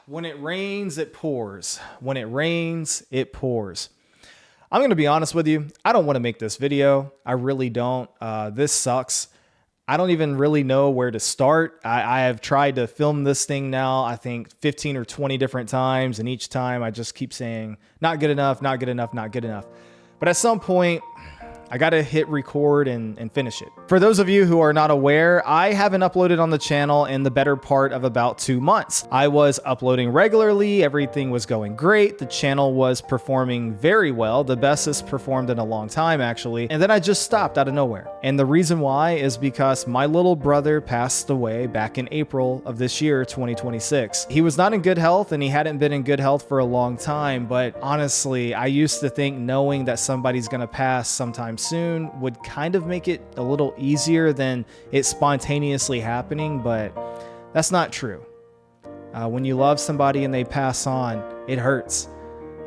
When it rains, it pours. When it rains, it pours. I'm going to be honest with you. I don't want to make this video. I really don't. This sucks. I don't even really know where to start. I have tried to film this thing now, I think 15 or 20 different times. And each time I just keep saying, not good enough, not good enough, not good enough. But at some point, I got to hit record and finish it. For those of you who are not aware, I haven't uploaded on the channel in the better part of about 2 months. I was uploading regularly. Everything was going great. The channel was performing very well. The best it's performed in a long time, actually. And then I just stopped out of nowhere. And the reason why is because my little brother passed away back in April of this year, 2026. He was not in good health and he hadn't been in good health for a long time. But honestly, I used to think knowing that somebody's going to pass sometime soon would kind of make it a little easier than it spontaneously happening, but that's not true. When you love somebody and they pass on, it hurts.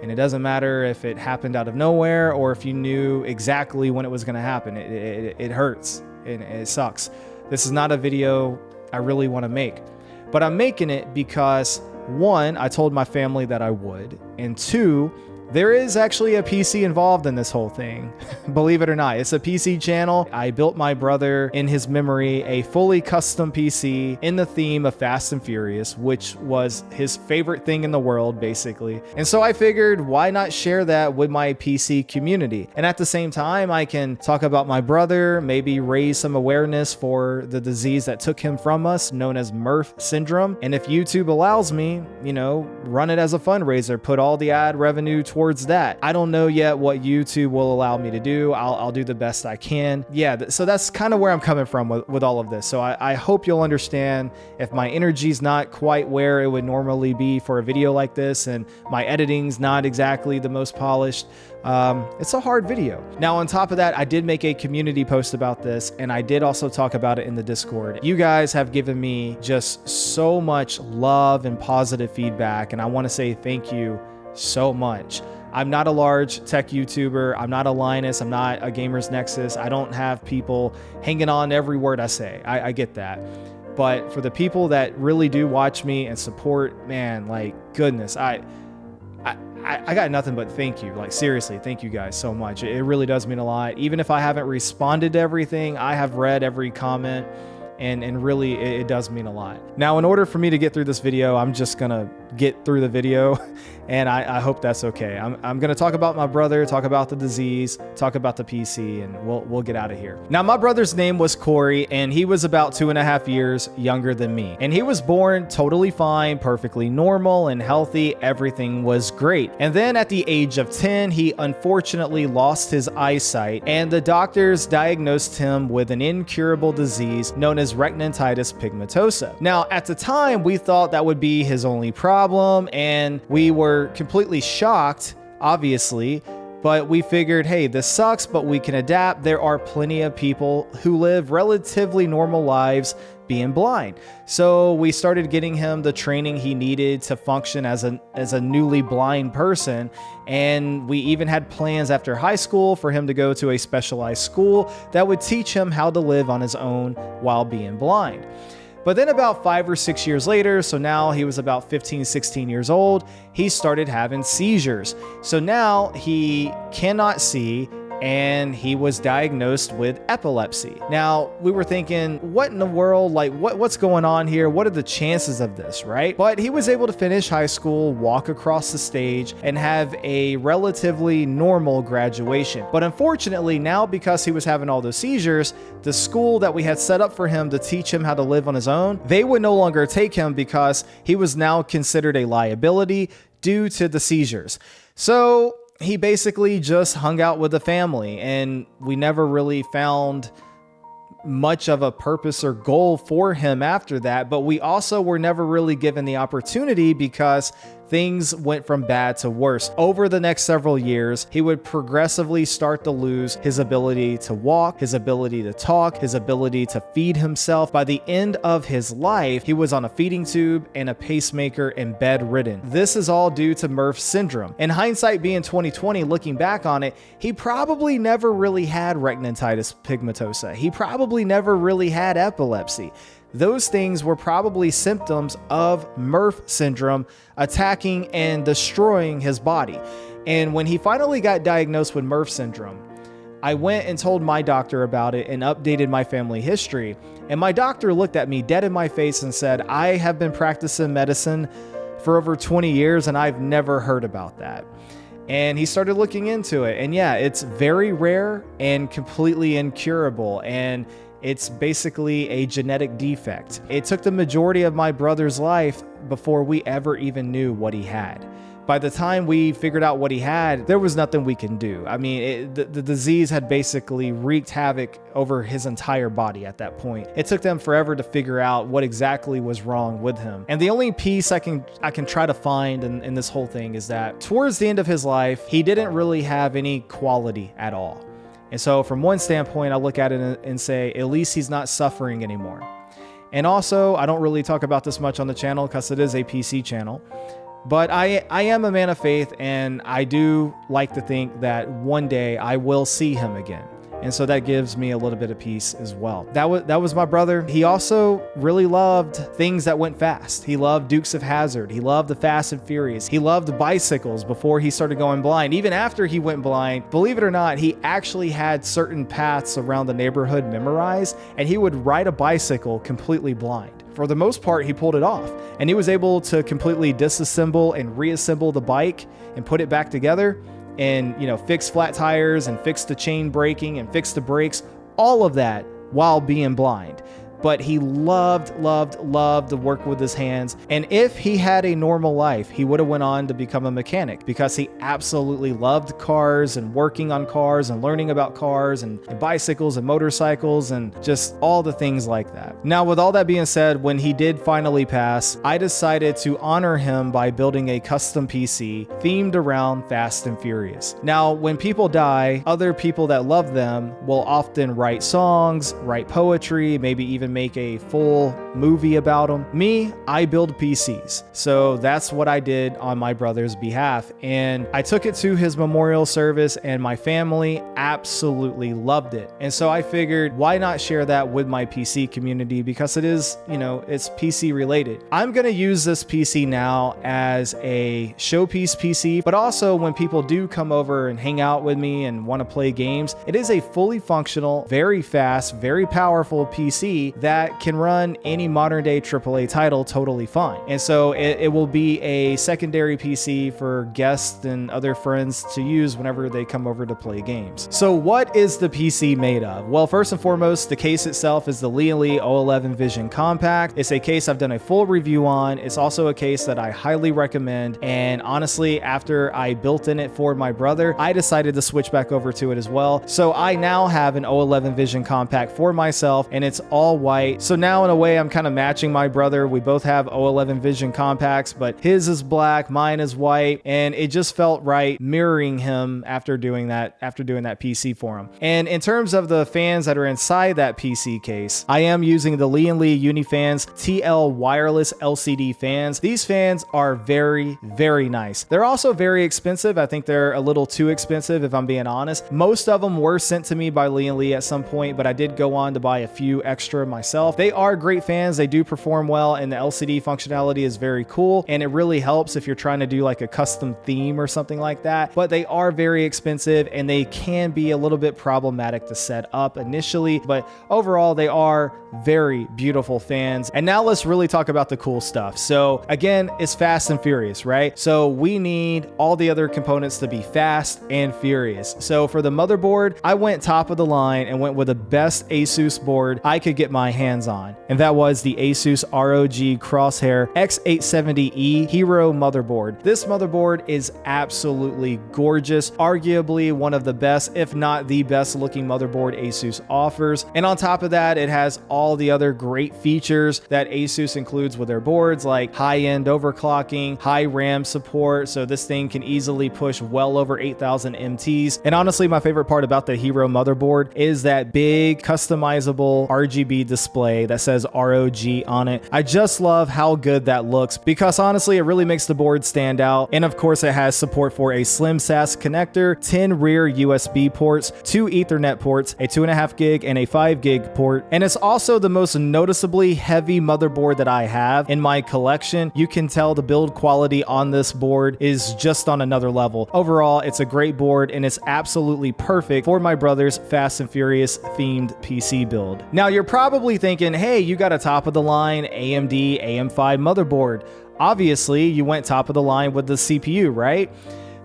And it doesn't matter if it happened out of nowhere or if you knew exactly when it was going to happen. It hurts and it sucks. This is not a video I really want to make, but I'm making it because one, I told my family that I would, and two, there is actually a PC involved in this whole thing. Believe it or not, it's a PC channel. I built my brother in his memory a fully custom PC in the theme of Fast and Furious, which was his favorite thing in the world, basically. And so I figured, why not share that with my PC community? And at the same time, I can talk about my brother, maybe raise some awareness for the disease that took him from us, known as MERRF Syndrome. And if YouTube allows me, run it as a fundraiser, put all the ad revenue towards that. I don't know yet what YouTube will allow me to do. I'll do the best I can. Yeah, so that's kind of where I'm coming from with all of this. So I hope you'll understand if my energy's not quite where it would normally be for a video like this and my editing's not exactly the most polished. It's a hard video. Now, on top of that, I did make a community post about this, and I did also talk about it in the Discord. You guys have given me just so much love and positive feedback, and I want to say thank you so much. I'm not a large tech YouTuber. I'm not a Linus. I'm not a Gamers Nexus. I don't have people hanging on every word I say. I get that. But for the people that really do watch me and support, man, like, goodness, I got nothing but thank you. Like, seriously, thank you guys so much. It really does mean a lot. Even if I haven't responded to everything, I have read every comment. And really, it does mean a lot. Now, in order for me to get through this video, I'm just gonna get through the video, and I hope that's okay. I'm gonna talk about my brother, talk about the disease, talk about the PC, and we'll get out of here. Now, my brother's name was Corey, and he was about 2.5 years younger than me. And he was born totally fine, perfectly normal and healthy. Everything was great. And then at the age of 10, he unfortunately lost his eyesight, and the doctors diagnosed him with an incurable disease known as retinitis pigmentosa. Now, at the time, we thought that would be his only problem, and we were completely shocked, obviously, but we figured, hey, this sucks, but we can adapt. There are plenty of people who live relatively normal lives being blind. So we started getting him the training he needed to function as a newly blind person. And we even had plans after high school for him to go to a specialized school that would teach him how to live on his own while being blind. But then about 5 or 6 years later, so now he was about 15, 16 years old, he started having seizures. So now he cannot see, and he was diagnosed with epilepsy. Now, we were thinking, what in the world? Like, what's going on here? What are the chances of this, right? But he was able to finish high school, walk across the stage, and have a relatively normal graduation. But unfortunately, now because he was having all those seizures, the school that we had set up for him to teach him how to live on his own, they would no longer take him because he was now considered a liability due to the seizures. So he basically just hung out with the family, and we never really found much of a purpose or goal for him after that. But we also were never really given the opportunity because things went from bad to worse. Over the next several years, he would progressively start to lose his ability to walk, his ability to talk, his ability to feed himself. By the end of his life, he was on a feeding tube and a pacemaker and bedridden. This is all due to MERRF Syndrome. In hindsight, being 2020, looking back on it, he probably never really had retinitis pigmentosa. He probably never really had epilepsy. those things were probably symptoms of MERRF syndrome attacking and destroying his body. And when he finally got diagnosed with MERRF syndrome, I went and told my doctor about it and updated my family history. And my doctor looked at me dead in my face and said, I have been practicing medicine for over 20 years and I've never heard about that. And he started looking into it. And yeah, it's very rare and completely incurable. And it's basically a genetic defect. It took the majority of my brother's life before we ever even knew what he had. By the time we figured out what he had, there was nothing we can do. I mean, the disease had basically wreaked havoc over his entire body at that point. It took them forever to figure out what exactly was wrong with him. And the only piece I can try to find in this whole thing is that towards the end of his life, he didn't really have any quality at all. And so from one standpoint, I look at it and say, at least he's not suffering anymore. And also, I don't really talk about this much on the channel because it is a PC channel. But I am a man of faith, and I do like to think that one day I will see him again. And so that gives me a little bit of peace as well. That was my brother. He also really loved things that went fast. He loved Dukes of Hazzard. He loved the Fast and Furious. He loved bicycles before he started going blind. Even after he went blind, believe it or not, he actually had certain paths around the neighborhood memorized, and he would ride a bicycle completely blind. For the most part, he pulled it off, and he was able to completely disassemble and reassemble the bike and put it back together and, you know, fix flat tires and fix the chain braking and fix the brakes, all of that while being blind. But he loved to work with his hands. And if he had a normal life, he would have went on to become a mechanic because he absolutely loved cars and working on cars and learning about cars and bicycles and motorcycles and just all the things like that. Now, with all that being said, when he did finally pass, I decided to honor him by building a custom PC themed around Fast and Furious. Now, when people die, other people that love them will often write songs, write poetry, maybe even make a full movie about them. Me, I build PCs. So that's what I did on my brother's behalf. And I took it to his memorial service, and my family absolutely loved it. And so I figured, why not share that with my PC community? Because it is, you know, it's PC related. I'm going to use this PC now as a showpiece PC, but also when people do come over and hang out with me and want to play games, it is a fully functional, very fast, very powerful PC that can run any modern day AAA title totally fine. And so it will be a secondary PC for guests and other friends to use whenever they come over to play games. So what is the PC made of? Well, first and foremost, the case itself is the Lian 011 Vision Compact. It's a case I've done a full review on. It's also a case that I highly recommend. And honestly, after I built in it for my brother, I decided to switch back over to it as well. So I now have an 011 Vision Compact for myself, and it's all white. So now in a way, I'm kind of matching my brother. We both have 011 Vision Compacts, but his is black, mine is white, and it just felt right mirroring him after doing that PC for him. And in terms of the fans that are inside that PC case, I am using the Lian Unifans TL wireless LCD fans. These fans are very, very nice. They're also very expensive. I think they're a little too expensive, if I'm being honest. Most of them were sent to me by Lian at some point, but I did go on to buy a few extra myself. They are great fans. They do perform well, and the LCD functionality is very cool, and it really helps if you're trying to do like a custom theme or something like that. But they are very expensive, and they can be a little bit problematic to set up initially, but overall they are very beautiful fans. And now let's really talk about the cool stuff. So again, it's Fast and Furious, right? So we need all the other components to be fast and furious. So for the motherboard, I went top of the line and went with the best Asus board I could get my hands on, and that was the Asus ROG Crosshair X870E Hero motherboard. This motherboard is absolutely gorgeous, arguably one of the best, if not the best looking motherboard Asus offers. And on top of that, it has all the other great features that Asus includes with their boards, like high-end overclocking, high RAM support, so this thing can easily push well over 8,000 MTs. And honestly, my favorite part about the Hero motherboard is that big customizable RGB display that says ROG on it. I just love how good that looks because honestly, it really makes the board stand out. And of course, it has support for a slim SAS connector, 10 rear USB ports, 2 Ethernet ports, a 2.5 gig and a 5 gig port. And it's also the most noticeably heavy motherboard that I have in my collection. You can tell the build quality on this board is just on another level. Overall, it's a great board and it's absolutely perfect for my brother's Fast and Furious themed PC build. Now you're probably thinking, hey, you got a top of the line AMD AM5 motherboard. Obviously, you went top of the line with the CPU, right?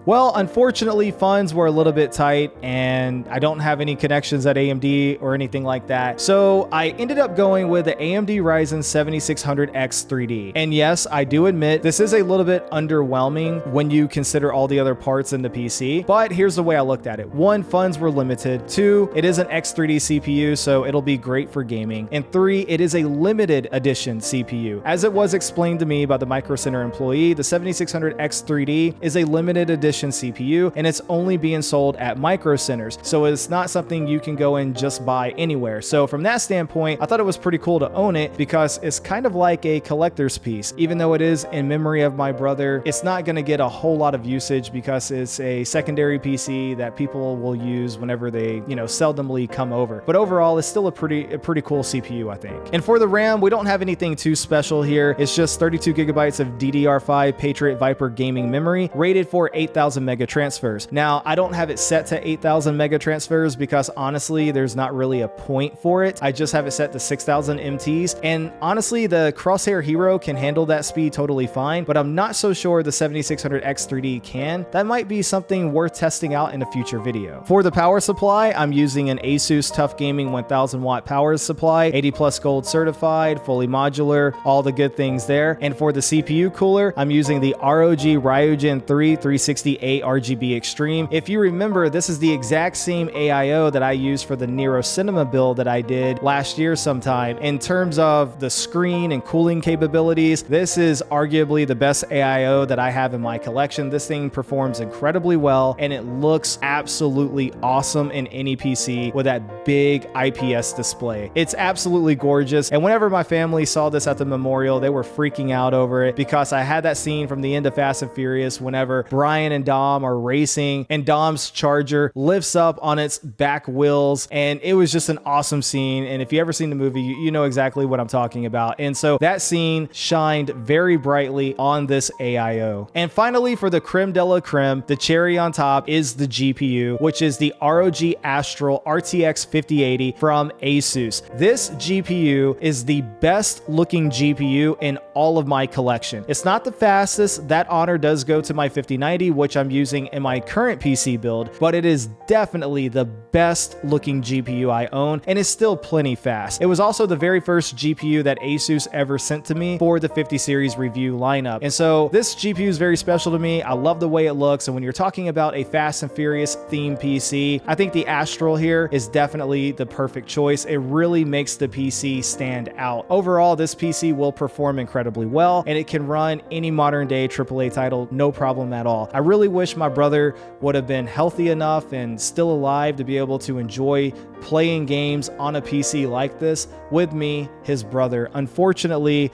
Well, unfortunately, funds were a little bit tight and I don't have any connections at AMD or anything like that. So I ended up going with the AMD Ryzen 7600X 3D. And yes, I do admit this is a little bit underwhelming when you consider all the other parts in the PC, but here's the way I looked at it. 1, funds were limited. 2, it is an X3D CPU, so it'll be great for gaming. And 3, it is a limited edition CPU. As it was explained to me by the Micro Center employee, the 7600X 3D is a limited edition CPU and it's only being sold at Micro Centers, so it's not something you can go and just buy anywhere. So from that standpoint, I thought it was pretty cool to own it because it's kind of like a collector's piece. Even though it is in memory of my brother, it's not going to get a whole lot of usage because it's a secondary PC that people will use whenever they, seldomly come over. But overall, it's still a pretty cool CPU, I think. And for the RAM, we don't have anything too special here. It's just 32 gigabytes of DDR5 Patriot Viper gaming memory, rated for 8,000 mega transfers. Now, I don't have it set to 8,000 mega transfers because honestly, there's not really a point for it. I just have it set to 6,000 MTs. And honestly, the Crosshair Hero can handle that speed totally fine, but I'm not so sure the 7600X 3D can. That might be something worth testing out in a future video. For the power supply, I'm using an Asus Tough Gaming 1000 watt power supply, 80 plus gold certified, fully modular, all the good things there. And for the CPU cooler, I'm using the ROG Ryujin 3 360 ARGB Extreme. If you remember, this is the exact same AIO that I used for the Nero Cinema build that I did last year sometime. In terms of the screen and cooling capabilities, this is arguably the best AIO that I have in my collection. This thing performs incredibly well and it looks absolutely awesome in any PC with that big IPS display. It's absolutely gorgeous. And whenever my family saw this at the memorial, they were freaking out over it because I had that scene from the end of Fast and Furious whenever Brian and Dom are racing and Dom's Charger lifts up on its back wheels, and it was just an awesome scene. And if you ever seen the movie, you know exactly what I'm talking about. And so that scene shined very brightly on this AIO. And finally, for the creme de la creme, the cherry on top is the GPU, which is the ROG Astral RTX 5080 from Asus. This GPU is the best looking GPU in all of my collection. It's not the fastest. That honor does go to my 5090, which I'm using in my current PC build, but it is definitely the best looking GPU I own and is still plenty fast. It was also the very first GPU that Asus ever sent to me for the 50 series review lineup. And so this GPU is very special to me. I love the way it looks. And when you're talking about a Fast and Furious themed PC, I think the Astral here is definitely the perfect choice. It really makes the PC stand out. Overall, this PC will perform incredibly well and it can run any modern day AAA title, no problem at all. I really wish my brother would have been healthy enough and still alive to be able to enjoy playing games on a PC like this with me, his brother. Unfortunately,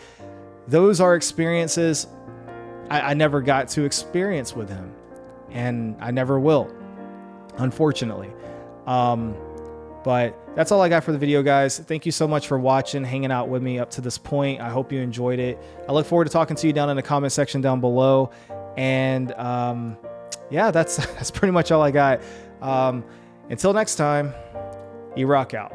those are experiences I never got to experience with him, and I never will, unfortunately. But that's all I got for the video, guys. Thank you so much for watching, hanging out with me up to this point. I hope you enjoyed it. I look forward to talking to you down in the comment section down below. And yeah, that's pretty much all I got. Until next time, E-Rock out.